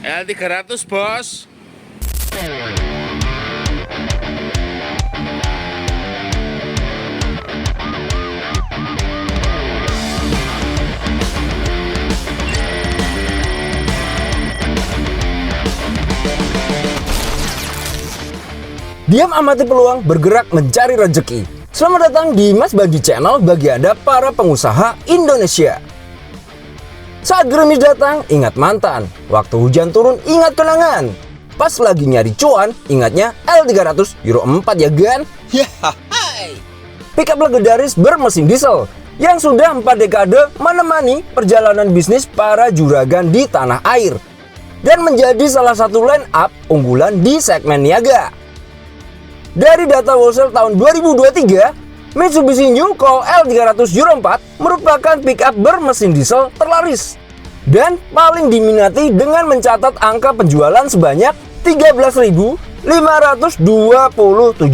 L300 bos. Diam amati peluang, bergerak mencari rezeki. Selamat datang di Mas Bandi Channel bagi Anda para pengusaha Indonesia. Saat gerimis datang, ingat mantan. Waktu hujan turun, ingat kenangan. Pas lagi nyari cuan, ingatnya L300 Euro 4 ya kan? Pickup legendaris bermesin diesel yang sudah 4 dekade menemani perjalanan bisnis para juragan di tanah air dan menjadi salah satu line up unggulan di segmen niaga. Dari data wholesale tahun 2023, Mitsubishi New Cool L300 Euro 4 merupakan pickup bermesin diesel terlaris dan paling diminati dengan mencatat angka penjualan sebanyak 13.527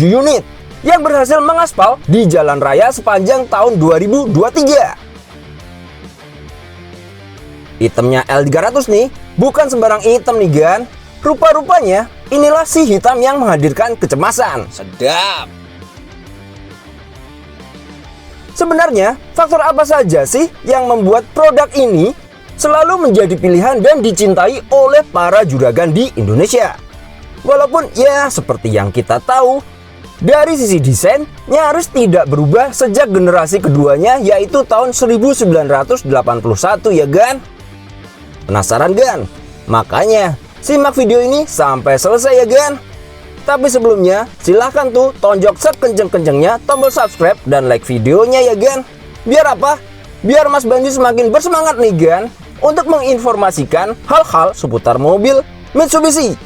unit yang berhasil mengaspal di jalan raya sepanjang tahun 2023. Itemnya L300 nih bukan sembarang item nih gan. Rupa-rupanya inilah si hitam yang menghadirkan kecemasan. Sedap. Sebenarnya faktor apa saja sih yang membuat produk ini selalu menjadi pilihan dan dicintai oleh para juragan di Indonesia? Walaupun ya seperti yang kita tahu, dari sisi desain nyaris tidak berubah sejak generasi keduanya yaitu tahun 1981 ya gan? Penasaran gan? Makanya simak video ini sampai selesai ya gan. Tapi sebelumnya silahkan tuh tonjok sekenceng-kencengnya tombol subscribe dan like videonya ya gan. Biar apa? Biar Mas Bandi semakin bersemangat nih gan untuk menginformasikan hal-hal seputar mobil Mitsubishi.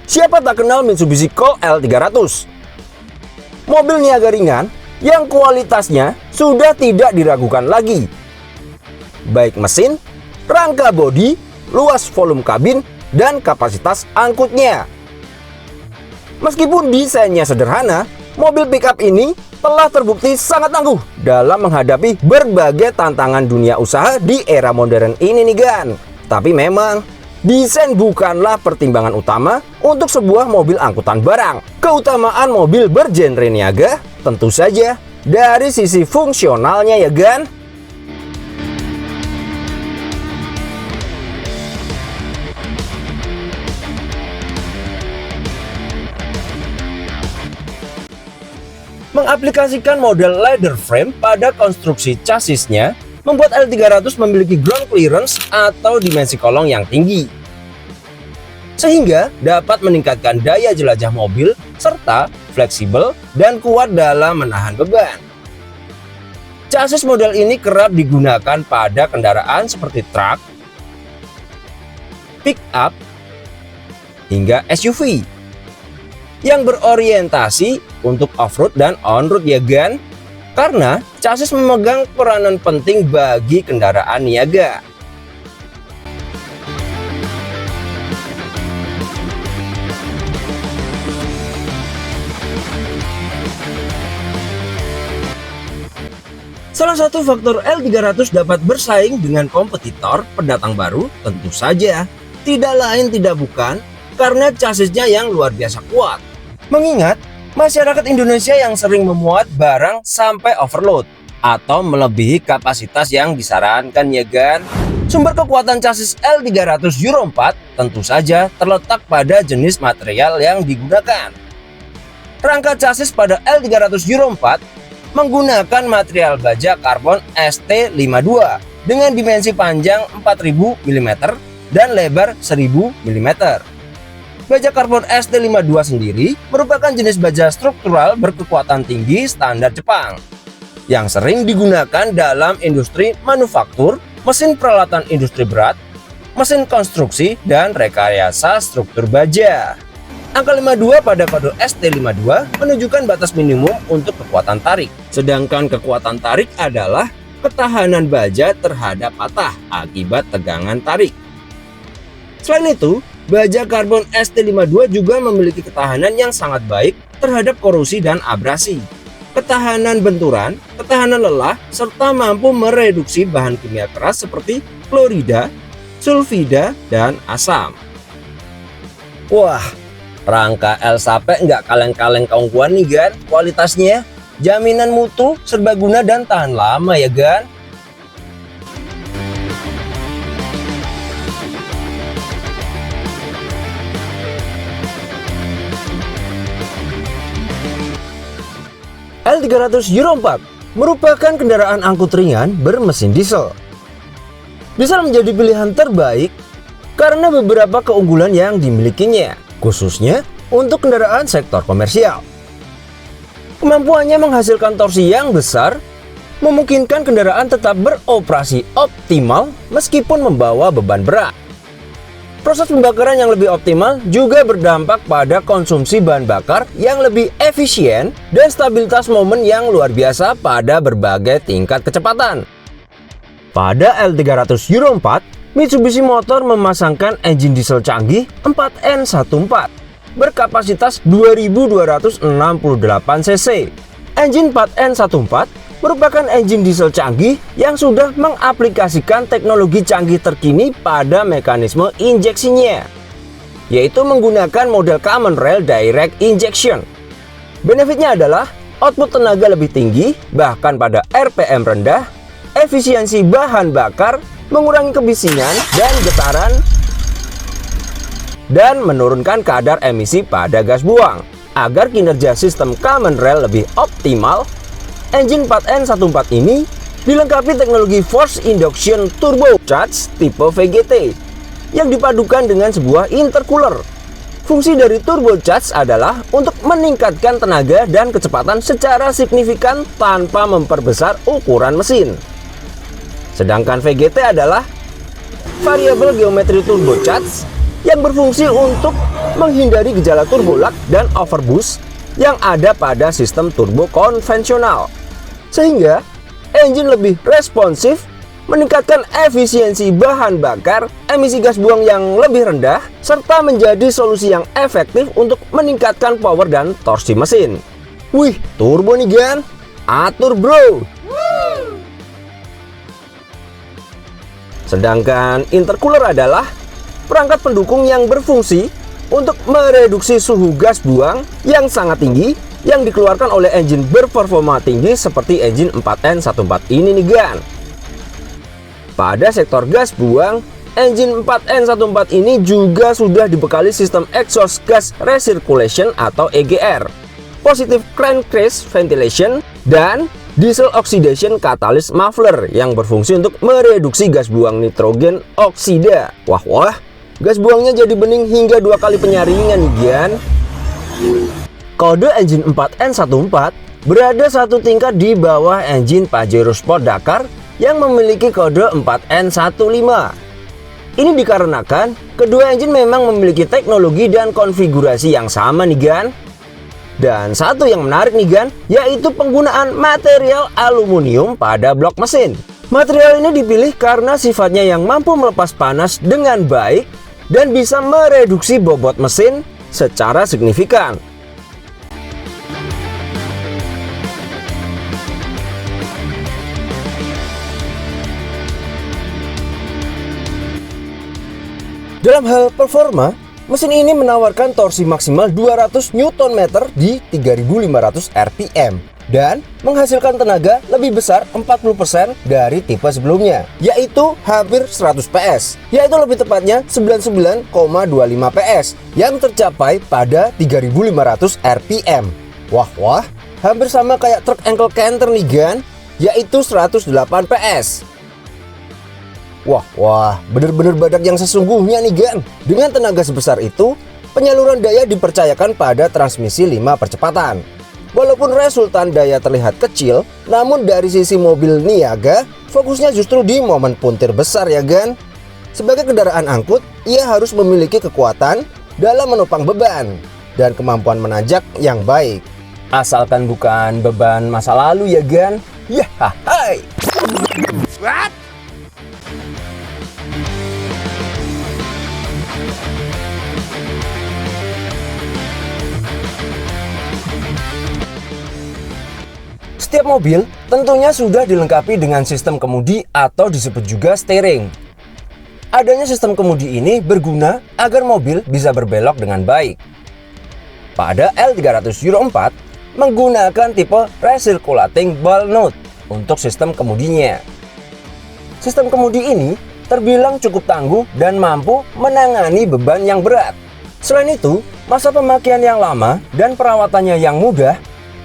Siapa tak kenal Mitsubishi Colt L300? Mobil niaga ringan yang kualitasnya sudah tidak diragukan lagi. Baik mesin, rangka bodi, luas volume kabin, dan kapasitas angkutnya. Meskipun desainnya sederhana, mobil pickup ini telah terbukti sangat tangguh dalam menghadapi berbagai tantangan dunia usaha di era modern ini nih gan. Tapi memang desain bukanlah pertimbangan utama untuk sebuah mobil angkutan barang. Keutamaan mobil bergenre niaga tentu saja dari sisi fungsionalnya ya gan. Mengaplikasikan model leather frame pada konstruksi chassisnya membuat L300 memiliki ground clearance atau dimensi kolong yang tinggi, sehingga dapat meningkatkan daya jelajah mobil serta fleksibel dan kuat dalam menahan beban. Chassis model ini kerap digunakan pada kendaraan seperti truk, pick-up, hingga SUV yang berorientasi untuk off-road dan on-road ya gan. Karena chassis memegang peranan penting bagi kendaraan niaga. Salah satu faktor L300 dapat bersaing dengan kompetitor pendatang baru tentu saja tidak lain tidak bukan karena chassisnya yang luar biasa kuat. Mengingat masyarakat Indonesia yang sering memuat barang sampai overload atau melebihi kapasitas yang disarankan ya gan. Sumber kekuatan chassis L300 Euro 4 tentu saja terletak pada jenis material yang digunakan. Rangka chassis pada L300 Euro 4 menggunakan material baja karbon ST52 dengan dimensi panjang 4000 mm dan lebar 1000 mm. Baja karbon ST52 sendiri merupakan jenis baja struktural berkekuatan tinggi standar Jepang yang sering digunakan dalam industri manufaktur, mesin peralatan industri berat, mesin konstruksi, dan rekayasa struktur baja. Angka 52 pada kode ST52 menunjukkan batas minimum untuk kekuatan tarik, sedangkan kekuatan tarik adalah ketahanan baja terhadap patah akibat tegangan tarik. Selain itu, baja karbon ST52 juga memiliki ketahanan yang sangat baik terhadap korosi dan abrasi, ketahanan benturan, ketahanan lelah, serta mampu mereduksi bahan kimia keras seperti klorida, sulfida, dan asam. Wah, rangka Elsape nggak kaleng-kaleng kawan-kawan nih kan kualitasnya. Jaminan mutu, serbaguna, dan tahan lama ya kan. L300 Euro 4 merupakan kendaraan angkut ringan bermesin diesel. Diesel menjadi pilihan terbaik karena beberapa keunggulan yang dimilikinya, khususnya untuk kendaraan sektor komersial. Kemampuannya menghasilkan torsi yang besar, memungkinkan kendaraan tetap beroperasi optimal meskipun membawa beban berat. Proses pembakaran yang lebih optimal juga berdampak pada konsumsi bahan bakar yang lebih efisien dan stabilitas momen yang luar biasa pada berbagai tingkat kecepatan. Pada L300 Euro 4, Mitsubishi Motor memasangkan engine diesel canggih 4N14 berkapasitas 2268 cc. Engine 4N14 merupakan engine diesel canggih yang sudah mengaplikasikan teknologi canggih terkini pada mekanisme injeksinya, yaitu menggunakan model Common Rail Direct Injection. Benefitnya adalah output tenaga lebih tinggi, bahkan pada RPM rendah, efisiensi bahan bakar, mengurangi kebisingan dan getaran, dan menurunkan kadar emisi pada gas buang. Agar kinerja sistem Common Rail lebih optimal, engine 4N14 ini dilengkapi teknologi Force Induction Turbocharged tipe VGT yang dipadukan dengan sebuah intercooler. Fungsi dari turbocharge adalah untuk meningkatkan tenaga dan kecepatan secara signifikan tanpa memperbesar ukuran mesin. Sedangkan VGT adalah Variable Geometry Turbocharge yang berfungsi untuk menghindari gejala turbo lag dan overboost yang ada pada sistem turbo konvensional, sehingga engine lebih responsif, meningkatkan efisiensi bahan bakar, emisi gas buang yang lebih rendah, serta menjadi solusi yang efektif untuk meningkatkan power dan torsi mesin. Wih, turbo nih Gan, atur bro. Sedangkan intercooler adalah perangkat pendukung yang berfungsi untuk mereduksi suhu gas buang yang sangat tinggi yang dikeluarkan oleh engine berperforma tinggi seperti engine 4N14 ini nih Gan. Pada sektor gas buang, engine 4N14 ini juga sudah dibekali sistem exhaust gas recirculation atau EGR, positive crankcase ventilation, dan diesel oxidation catalyst muffler yang berfungsi untuk mereduksi gas buang nitrogen oksida. Wah, gas buangnya jadi bening hingga 2 kali penyaringan nih Gian. Kode engine 4N14 berada satu tingkat di bawah engine Pajero Sport Dakar yang memiliki kode 4N15. Ini dikarenakan kedua engine memang memiliki teknologi dan konfigurasi yang sama nih Gan. Dan satu yang menarik nih Gan, yaitu penggunaan material aluminium pada blok mesin. Material ini dipilih karena sifatnya yang mampu melepas panas dengan baik dan bisa mereduksi bobot mesin secara signifikan. Dalam hal performa, mesin ini menawarkan torsi maksimal 200 Nm di 3500 rpm dan menghasilkan tenaga lebih besar 40% dari tipe sebelumnya, yaitu hampir 100 PS, yaitu lebih tepatnya 99,25 PS yang tercapai pada 3500 rpm. Wah, hampir sama kayak truk ankle canter nih Gan, yaitu 108 PS. Wah, bener-bener badak yang sesungguhnya nih Gan. Dengan tenaga sebesar itu, penyaluran daya dipercayakan pada transmisi 5 percepatan. Walaupun resultan daya terlihat kecil, namun dari sisi mobil niaga, fokusnya justru di momen puntir besar ya Gan. Sebagai kendaraan angkut, ia harus memiliki kekuatan dalam menopang beban dan kemampuan menanjak yang baik. Asalkan bukan beban masa lalu ya Gan. Yahai! What? Setiap mobil tentunya sudah dilengkapi dengan sistem kemudi atau disebut juga steering. Adanya sistem kemudi ini berguna agar mobil bisa berbelok dengan baik. Pada L300 Euro 4 menggunakan tipe recirculating ball nut untuk sistem kemudinya. Sistem kemudi ini terbilang cukup tangguh dan mampu menangani beban yang berat. Selain itu, masa pemakaian yang lama dan perawatannya yang mudah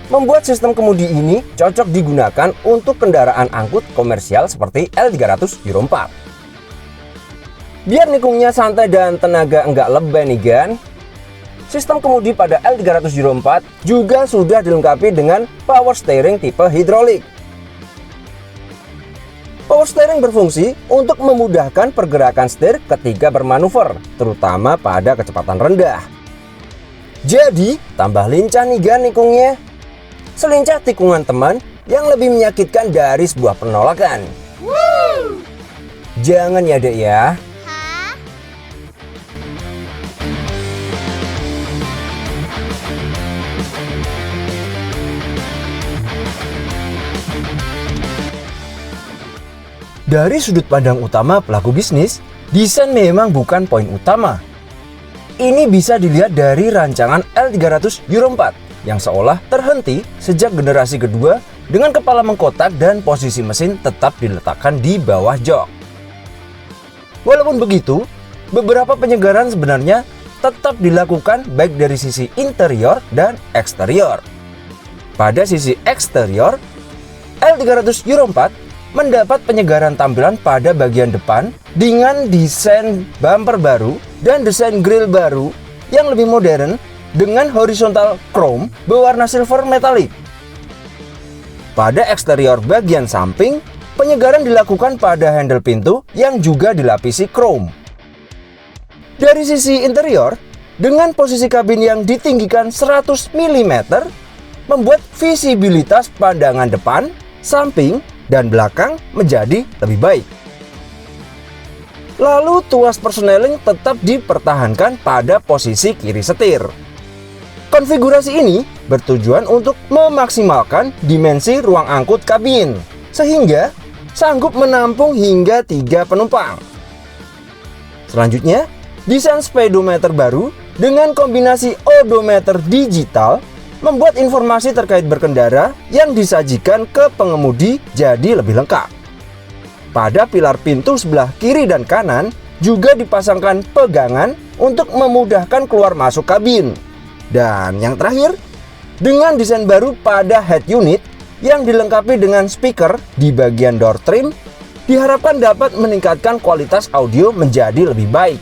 membuat sistem kemudi ini cocok digunakan untuk kendaraan angkut komersial seperti L300 Euro 4. Biar nikungnya santai dan tenaga enggak lebay nih gan, sistem kemudi pada L300 Euro 4 juga sudah dilengkapi dengan power steering tipe hidrolik. Power steering berfungsi untuk memudahkan pergerakan setir ketika bermanuver, terutama pada kecepatan rendah. Jadi, tambah lincah nih gan nikungnya. Selincah tikungan teman yang lebih menyakitkan dari sebuah penolakan. Woo! Jangan ya dek ya. Dari sudut pandang utama pelaku bisnis, desain memang bukan poin utama. Ini bisa dilihat dari rancangan L300 Euro 4 yang seolah terhenti sejak generasi kedua dengan kepala mengkotak dan posisi mesin tetap diletakkan di bawah jok. Walaupun begitu, beberapa penyegaran sebenarnya tetap dilakukan baik dari sisi interior dan eksterior. Pada sisi eksterior, L300 Euro 4 mendapat penyegaran tampilan pada bagian depan dengan desain bumper baru dan desain grill baru yang lebih modern dengan horizontal chrome berwarna silver metalik. Pada eksterior bagian samping, penyegaran dilakukan pada handle pintu yang juga dilapisi chrome. Dari sisi interior, dengan posisi kabin yang ditinggikan 100 mm, membuat visibilitas pandangan depan, samping, dan belakang menjadi lebih baik. Lalu tuas persneling tetap dipertahankan pada posisi kiri setir. Konfigurasi ini bertujuan untuk memaksimalkan dimensi ruang angkut kabin, sehingga sanggup menampung hingga 3 penumpang. Selanjutnya, desain speedometer baru dengan kombinasi odometer digital membuat informasi terkait berkendara yang disajikan ke pengemudi jadi lebih lengkap. Pada pilar pintu sebelah kiri dan kanan juga dipasangkan pegangan untuk memudahkan keluar masuk kabin. Dan yang terakhir, dengan desain baru pada head unit yang dilengkapi dengan speaker di bagian door trim, diharapkan dapat meningkatkan kualitas audio menjadi lebih baik.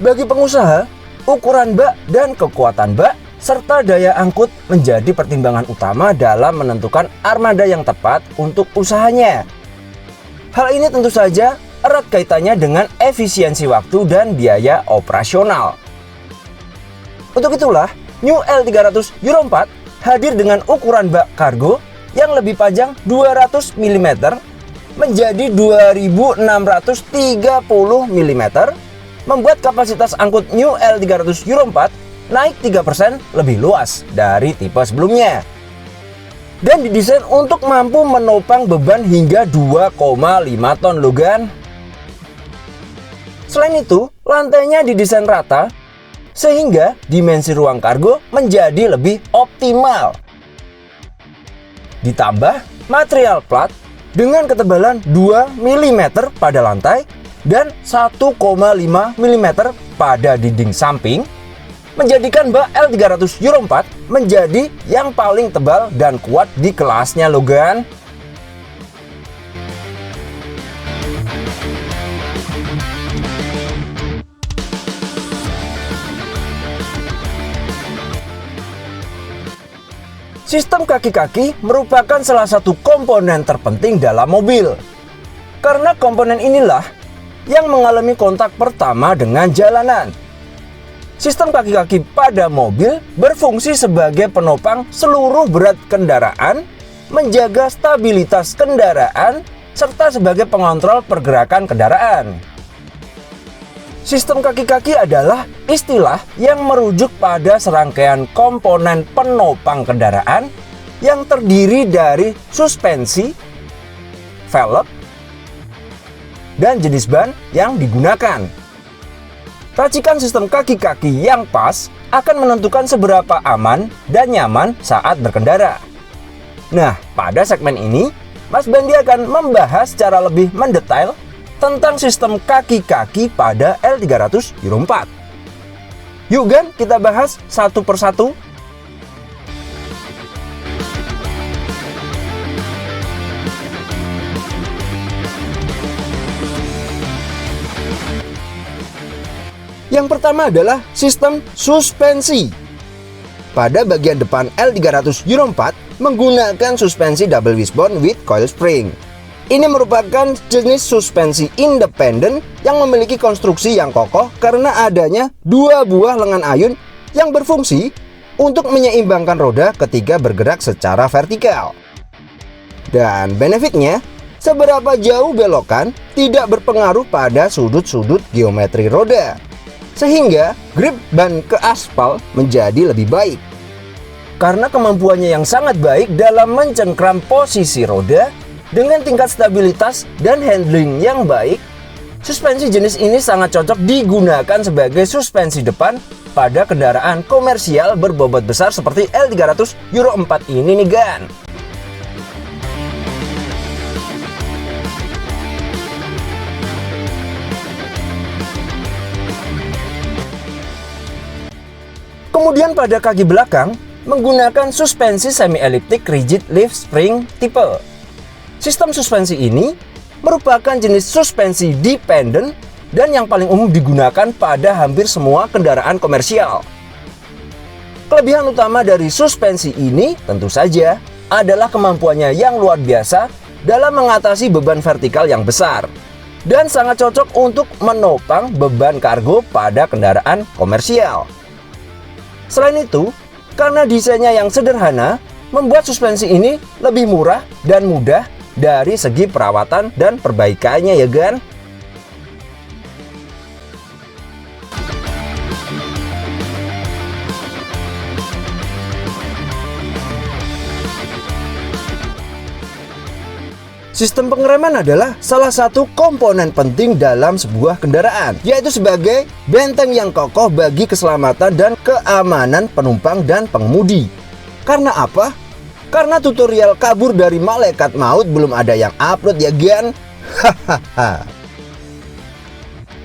Bagi pengusaha, ukuran bak dan kekuatan bak serta daya angkut menjadi pertimbangan utama dalam menentukan armada yang tepat untuk usahanya. Hal ini tentu saja erat kaitannya dengan efisiensi waktu dan biaya operasional. Untuk itulah, New L300 Euro 4 hadir dengan ukuran bak kargo yang lebih panjang 200 mm menjadi 2630 mm, membuat kapasitas angkut New L300 Euro 4 naik 3% lebih luas dari tipe sebelumnya. Dan didesain untuk mampu menopang beban hingga 2,5 ton logan. Selain itu, lantainya didesain rata sehingga dimensi ruang kargo menjadi lebih optimal. Ditambah material plat dengan ketebalan 2 mm pada lantai dan 1,5 mm pada dinding samping, menjadikan bak L300 Euro 4 menjadi yang paling tebal dan kuat di kelasnya logan. Sistem kaki-kaki merupakan salah satu komponen terpenting dalam mobil. Karena komponen inilah yang mengalami kontak pertama dengan jalanan. Sistem kaki-kaki pada mobil berfungsi sebagai penopang seluruh berat kendaraan, menjaga stabilitas kendaraan, serta sebagai pengontrol pergerakan kendaraan. Sistem kaki-kaki adalah istilah yang merujuk pada serangkaian komponen penopang kendaraan yang terdiri dari suspensi, velg, dan jenis ban yang digunakan. Racikan sistem kaki-kaki yang pas akan menentukan seberapa aman dan nyaman saat berkendara. Nah, pada segmen ini, Mas Bandi akan membahas secara lebih mendetail tentang sistem kaki-kaki pada L300 Euro 4. Yuk Gan, kita bahas satu persatu. Yang pertama adalah sistem suspensi. Pada bagian depan L300 Euro 4 menggunakan suspensi double wishbone with coil spring. Ini merupakan jenis suspensi independen yang memiliki konstruksi yang kokoh karena adanya dua buah lengan ayun yang berfungsi untuk menyeimbangkan roda ketika bergerak secara vertikal. Dan benefitnya, seberapa jauh belokan tidak berpengaruh pada sudut-sudut geometri roda, sehingga grip ban ke aspal menjadi lebih baik. Karena kemampuannya yang sangat baik dalam mencengkram posisi roda dengan tingkat stabilitas dan handling yang baik, suspensi jenis ini sangat cocok digunakan sebagai suspensi depan pada kendaraan komersial berbobot besar seperti L300 Euro 4 ini nih Gan. Kemudian pada kaki belakang menggunakan suspensi semi-elliptic rigid leaf spring tipe. Sistem suspensi ini merupakan jenis suspensi dependent dan yang paling umum digunakan pada hampir semua kendaraan komersial. Kelebihan utama dari suspensi ini tentu saja adalah kemampuannya yang luar biasa dalam mengatasi beban vertikal yang besar dan sangat cocok untuk menopang beban kargo pada kendaraan komersial. Selain itu, karena desainnya yang sederhana, membuat suspensi ini lebih murah dan mudah dari segi perawatan dan perbaikannya ya Gan. Sistem pengereman adalah salah satu komponen penting dalam sebuah kendaraan, yaitu sebagai benteng yang kokoh bagi keselamatan dan keamanan penumpang dan pengemudi. Karena apa? Karena tutorial kabur dari malaikat maut belum ada yang upload ya Gan.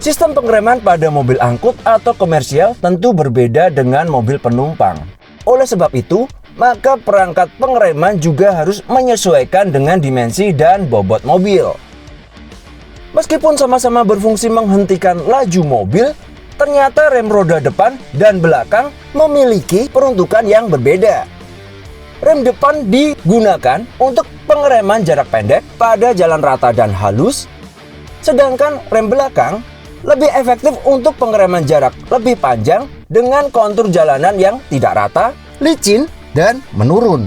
Sistem pengereman pada mobil angkut atau komersial tentu berbeda dengan mobil penumpang. Oleh sebab itu, maka perangkat pengereman juga harus menyesuaikan dengan dimensi dan bobot mobil. Meskipun sama-sama berfungsi menghentikan laju mobil, ternyata rem roda depan dan belakang memiliki peruntukan yang berbeda. Rem depan digunakan untuk pengereman jarak pendek pada jalan rata dan halus, sedangkan rem belakang lebih efektif untuk pengereman jarak lebih panjang dengan kontur jalanan yang tidak rata, licin, dan menurun.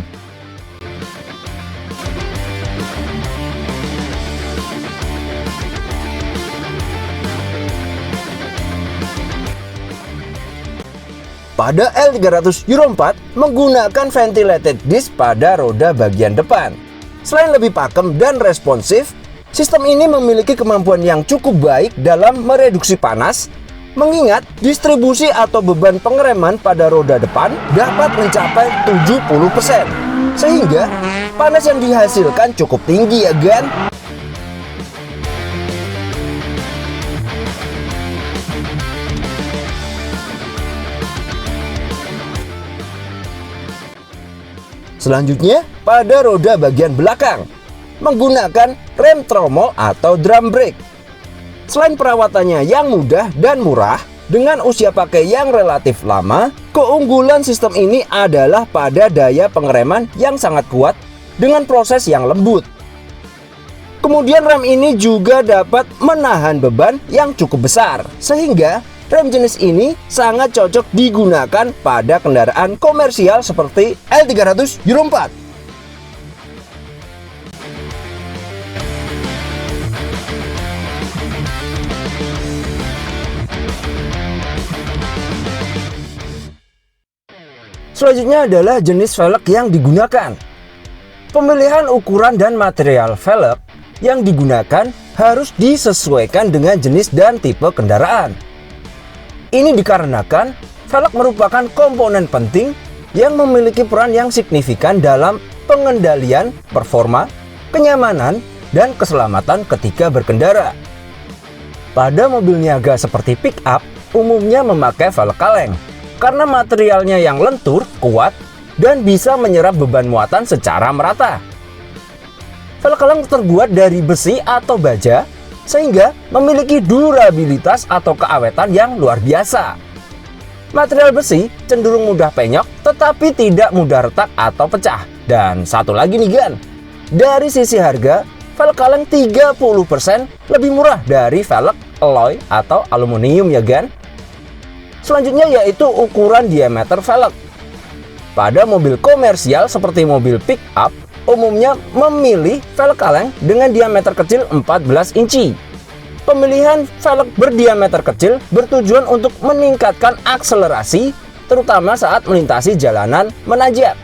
Pada L300 Euro 4 menggunakan ventilated disc pada roda bagian depan. Selain lebih pakem dan responsif, sistem ini memiliki kemampuan yang cukup baik dalam mereduksi panas, mengingat distribusi atau beban pengereman pada roda depan dapat mencapai 70%, sehingga panas yang dihasilkan cukup tinggi ya Gan. Selanjutnya, pada roda bagian belakang menggunakan rem tromol atau drum brake. Selain perawatannya yang mudah dan murah dengan usia pakai yang relatif lama, keunggulan sistem ini adalah pada daya pengereman yang sangat kuat dengan proses yang lembut. Kemudian rem ini juga dapat menahan beban yang cukup besar, sehingga rem jenis ini sangat cocok digunakan pada kendaraan komersial seperti L300 Euro 4. Selanjutnya adalah jenis velg yang digunakan. Pemilihan ukuran dan material velg yang digunakan harus disesuaikan dengan jenis dan tipe kendaraan. Ini dikarenakan velg merupakan komponen penting yang memiliki peran yang signifikan dalam pengendalian performa, kenyamanan, dan keselamatan ketika berkendara. Pada mobil niaga seperti pick-up, umumnya memakai velg kaleng karena materialnya yang lentur, kuat, dan bisa menyerap beban muatan secara merata. Velg kaleng terbuat dari besi atau baja, sehingga memiliki durabilitas atau keawetan yang luar biasa. Material besi cenderung mudah penyok, tetapi tidak mudah retak atau pecah. Dan satu lagi nih Gan, dari sisi harga, velg kaleng 30% lebih murah dari velg alloy atau aluminium ya Gan. Selanjutnya yaitu ukuran diameter velg. Pada mobil komersial seperti mobil pick-up, umumnya memilih velg kaleng dengan diameter kecil 14 inci. Pemilihan velg berdiameter kecil bertujuan untuk meningkatkan akselerasi, terutama saat melintasi jalanan menanjak.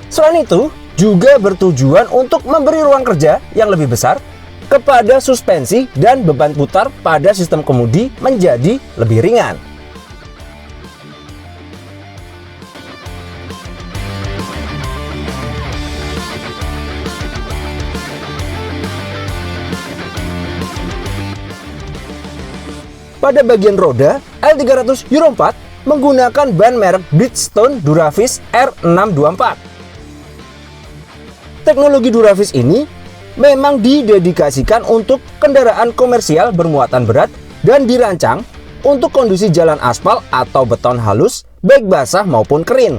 Selain itu, juga bertujuan untuk memberi ruang kerja yang lebih besar kepada suspensi dan beban putar pada sistem kemudi menjadi lebih ringan. Pada bagian roda, L300 Euro 4 menggunakan ban merek Bridgestone Duravis R624. Teknologi Duravis ini memang didedikasikan untuk kendaraan komersial bermuatan berat dan dirancang untuk kondisi jalan aspal atau beton halus, baik basah maupun kering.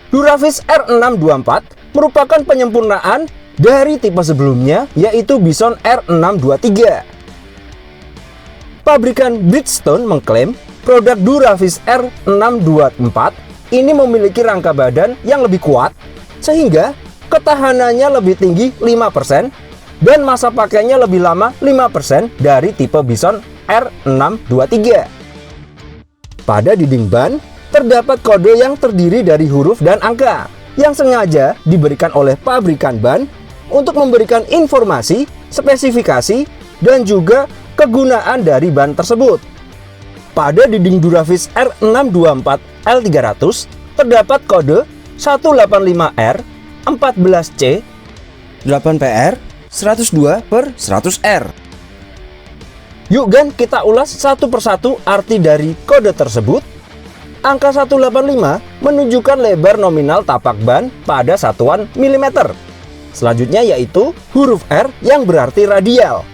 Duravis R624 merupakan penyempurnaan dari tipe sebelumnya, yaitu Bison R623. Pabrikan Bridgestone mengklaim produk Duravis R624 ini memiliki rangka badan yang lebih kuat, sehingga ketahanannya lebih tinggi 5% dan masa pakainya lebih lama 5% dari tipe Bison R623. Pada dinding ban, terdapat kode yang terdiri dari huruf dan angka yang sengaja diberikan oleh pabrikan ban untuk memberikan informasi, spesifikasi, dan juga kegunaan dari ban tersebut. Pada dinding Duravis R624 L300 terdapat kode 185R 14C 8PR 102/100R. Yuk Gan, kita ulas satu persatu arti dari kode tersebut. Angka 185 menunjukkan lebar nominal tapak ban pada satuan milimeter. Selanjutnya yaitu huruf R yang berarti radial.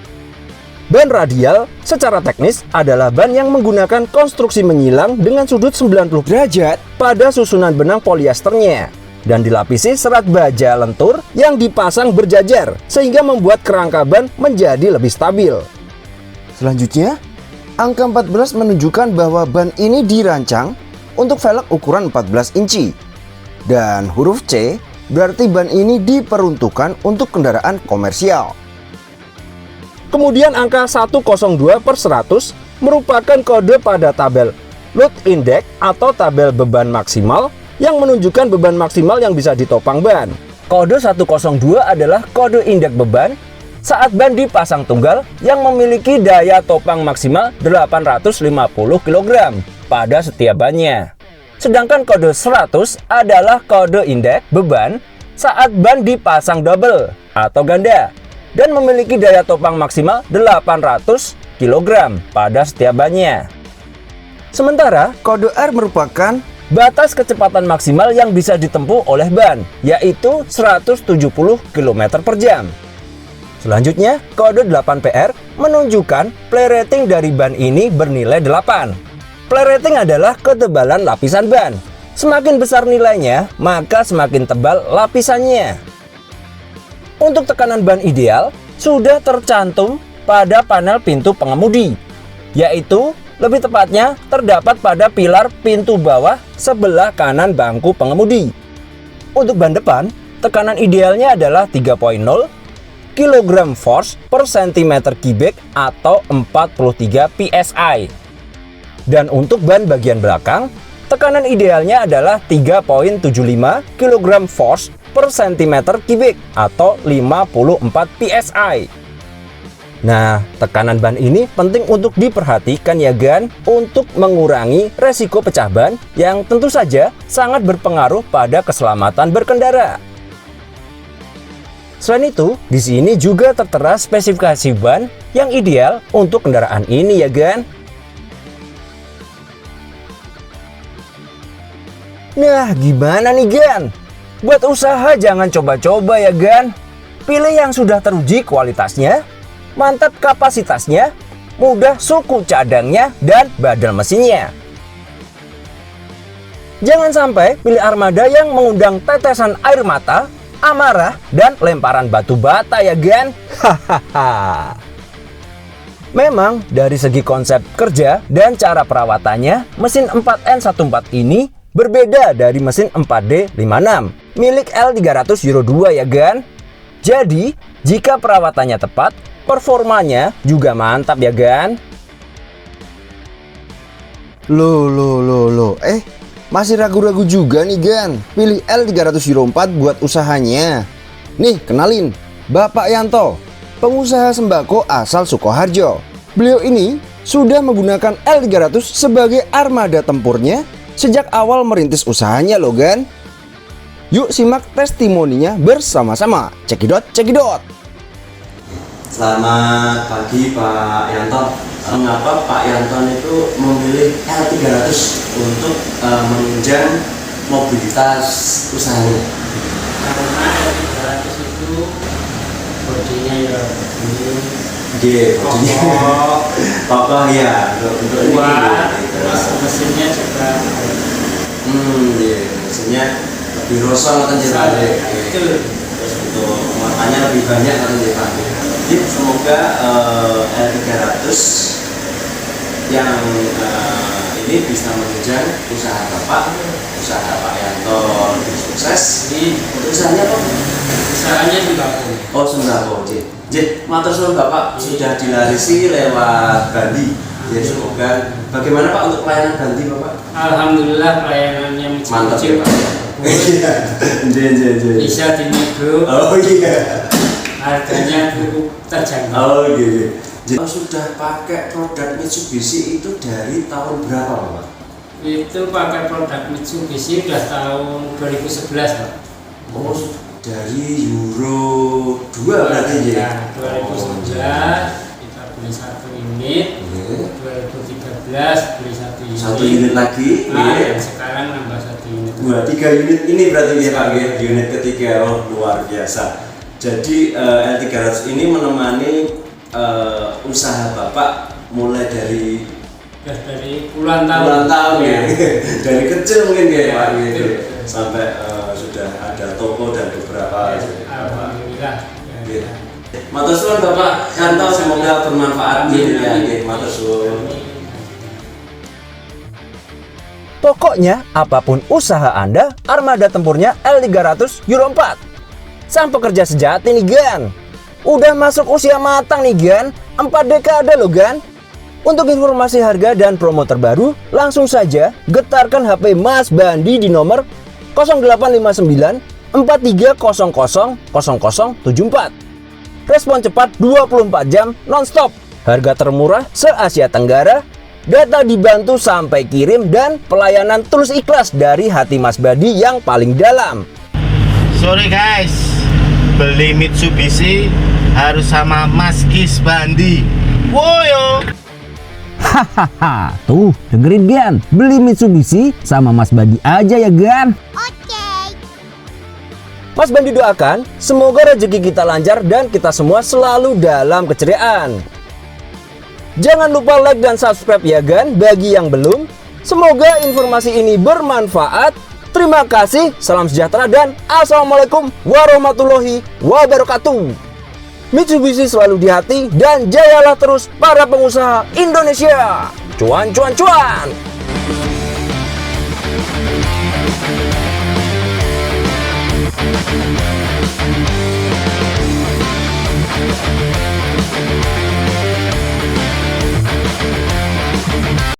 Ban radial secara teknis adalah ban yang menggunakan konstruksi menyilang dengan sudut 90 derajat pada susunan benang poliesternya dan dilapisi serat baja lentur yang dipasang berjajar sehingga membuat kerangka ban menjadi lebih stabil. Selanjutnya, angka 14 menunjukkan bahwa ban ini dirancang untuk velg ukuran 14 inci. Dan huruf C berarti ban ini diperuntukkan untuk kendaraan komersial. Kemudian angka 102/100 merupakan kode pada tabel load index atau tabel beban maksimal yang menunjukkan beban maksimal yang bisa ditopang ban. Kode 102 adalah kode indeks beban saat ban dipasang tunggal yang memiliki daya topang maksimal 850 kg pada setiap bannya. Sedangkan kode 100 adalah kode indeks beban saat ban dipasang double atau ganda dan memiliki daya topang maksimal 800 kg pada setiap bannya. Sementara kode R merupakan batas kecepatan maksimal yang bisa ditempuh oleh ban, yaitu 170 km per jam. Selanjutnya, kode 8PR menunjukkan play rating dari ban ini bernilai 8. Play rating adalah ketebalan lapisan ban. Semakin besar nilainya, maka semakin tebal lapisannya. Untuk tekanan ban ideal sudah tercantum pada panel pintu pengemudi, yaitu lebih tepatnya terdapat pada pilar pintu bawah sebelah kanan bangku pengemudi. Untuk ban depan, tekanan idealnya adalah 3.0 kg force per cm kubik atau 43 psi. Dan untuk ban bagian belakang, tekanan idealnya adalah 3.75 kg force per cm kubik atau 54 psi. Nah, tekanan ban ini penting untuk diperhatikan ya gan, untuk mengurangi resiko pecah ban yang tentu saja sangat berpengaruh pada keselamatan berkendara. Selain itu, di sini juga tertera spesifikasi ban yang ideal untuk kendaraan ini ya gan. Nah, gimana nih gan? Buat usaha jangan coba-coba ya gan. Pilih yang sudah teruji kualitasnya, mantap kapasitasnya, mudah suku cadangnya, dan badal mesinnya. Jangan sampai pilih armada yang mengundang tetesan air mata, amarah, dan lemparan batu bata ya gan. Hahaha. Memang dari segi konsep kerja dan cara perawatannya, mesin 4N14 ini berbeda dari mesin 4D56 milik L300 Euro 2 ya gan. Jadi, jika perawatannya tepat, performanya juga mantap ya gan. Loh, masih ragu-ragu juga nih gan, pilih L300 Euro 4 buat usahanya. Nih, kenalin, Bapak Yanto, pengusaha sembako asal Sukoharjo. Beliau ini sudah menggunakan L300 sebagai armada tempurnya sejak awal merintis usahanya loh gan. Yuk simak testimoninya bersama-sama. Cekidot, cekidot. Selamat pagi Pak Yanto. Mengapa Pak Yanto itu memilih L300 untuk menunjang mobilitas usahanya? Karena L300 itu bodinya ya Bodinya kokoh ya untuk kuat, ini. terus mesinnya juga Mesinnya lebih rosol kan jadi. Terus untuk muatannya lebih banyak kan jadi. Jadi semoga L300 yang ini bisa menunjang usaha Bapak, usaha Pak Yanto lebih sukses. Di usahanya apa? usahanya sembako. Oh sembako. Jadi matur suwun Bapak sudah dilarisi lewat Bandi. Ya semoga. Bagaimana Pak untuk pelayanan Bandi Bapak? Alhamdulillah pelayanannya Mantap ya Pak. Bisa dinego, Oh iya. harganya cukup terjangkau. Oh gitu. Jadi sudah pakai produk Mitsubishi itu dari tahun berapa Bapak? Itu pakai produk Mitsubishi udah tahun 2011 Pak. Oh dari Euro 2 berarti ya? 2011 kita beli satu unit, 2013 beli Satu unit lagi. Dan sekarang nambah satu unit. Dua, 3 unit ini berarti ya Pak ya? Unit ketiga, oh luar biasa. Jadi L300 ini menemani usaha Bapak mulai dari puluhan tahun. Puluhan tahun ya. Dari kecil mungkin ya Pak gitu. Betul. Sampai sudah ada toko dan beberapa. Alhamdulillah. Gitu. Matur suwun Bapak Yanto, semoga bermanfaat ya. Matur suwun. Pokoknya apapun usaha Anda, armada tempurnya L300 Euro 4. Sang pekerja sejati nih gan. Udah masuk usia matang nih gan, 4 dekade loh gan. Untuk informasi harga dan promo terbaru, langsung saja getarkan HP Mas Bandi di nomor 0859 4300 0074. Respon cepat 24 jam nonstop. Harga termurah se-Asia Tenggara. Data dibantu sampai kirim dan pelayanan tulus ikhlas dari hati Mas Badi yang paling dalam. Sorry guys, beli Mitsubishi harus sama Mas Kis Bandi. Woyo. Hahaha, tuh dengerin Gan, beli Mitsubishi sama Mas Badi aja ya Gan. Mas Bandi doakan semoga rezeki kita lancar dan kita semua selalu dalam keceriaan. Jangan lupa like dan subscribe ya Gan bagi yang belum. Semoga informasi ini bermanfaat. Terima kasih, salam sejahtera dan assalamualaikum warahmatullahi wabarakatuh. Mitsubishi selalu di hati dan jayalah terus para pengusaha Indonesia. Cuan, cuan, cuan.